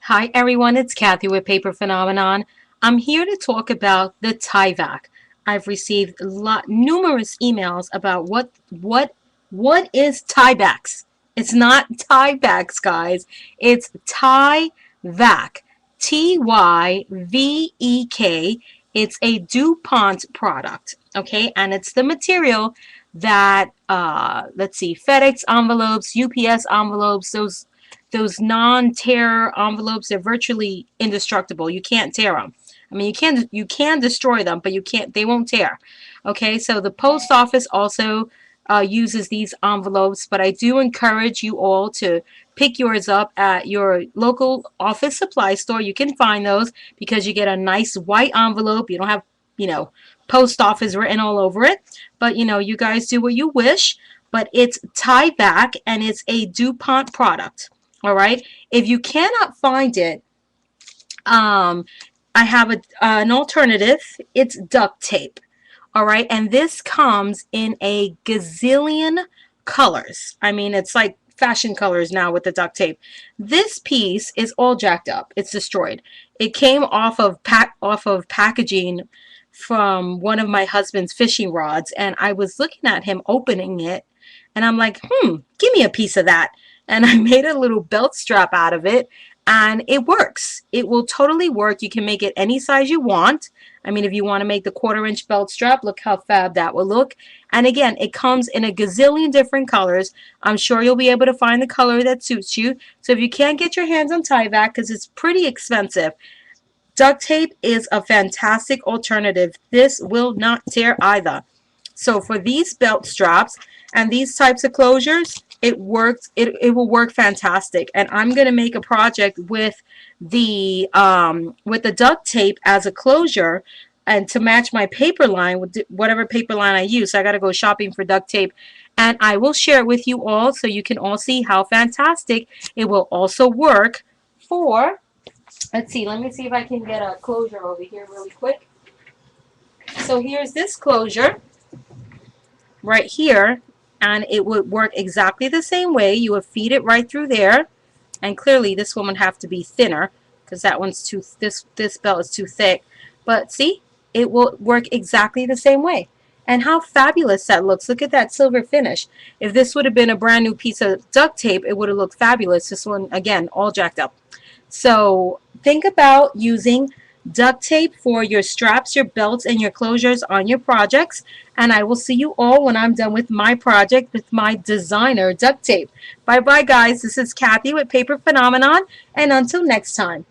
Hi everyone, it's Kathy with Paper Phenomenon. I'm here to talk about the Tyvek. I've received numerous emails about what is Tyvek. It's not Tyvek, guys. It's Tyvek. Tyvek. It's a DuPont product, okay? And it's the material that let's see, FedEx envelopes, UPS envelopes, those non-tear envelopes are virtually indestructible. You can't tear them. I mean, you can destroy them, but they won't tear. Okay, so the post office also uses these envelopes, but I do encourage you all to pick yours up at your local office supply store. You can find those because you get a nice white envelope. You don't have, post office written all over it, but you guys do what you wish. But it's Tyvek and it's a DuPont product. All right. If you cannot find it, I have an alternative. It's duct tape. All right. And this comes in a gazillion colors. I mean, it's like fashion colors now with the duct tape. This piece is all jacked up. It's destroyed. It came off of packaging from one of my husband's fishing rods, and I was looking at him opening it, and I'm like, give me a piece of that. And I made a little belt strap out of it, and it works. It will totally work. You can make it any size you want. I mean, if you want to make the 1/4-inch belt strap, look how fab that will look. And again, it comes in a gazillion different colors. I'm sure you'll be able to find the color that suits you. So if you can't get your hands on Tyvek, because it's pretty expensive, duct tape is a fantastic alternative. This will not tear either. So for these belt straps and these types of closures, it works. It will work fantastic. And I'm going to make a project with the duct tape as a closure, and to match my paper line with whatever paper line I use. So I got to go shopping for duct tape, and I will share it with you all so you can all see how fantastic it will also work for. Let's see. Let me see if I can get a closure over here really quick. So here's this closure right here, and it would work exactly the same way. You would feed it right through there, and clearly this one would have to be thinner because that one's too, this belt is too thick. But see, it will work exactly the same way. And how fabulous that looks. Look at that silver finish. If this would have been a brand new piece of duct tape, it would have looked fabulous. This one, again, all jacked up. So think about using duct tape for your straps, your belts, and your closures on your projects. And I will see you all when I'm done with my project with my designer duct tape. Bye bye, guys. This is Kathy with Paper Phenomenon, and until next time.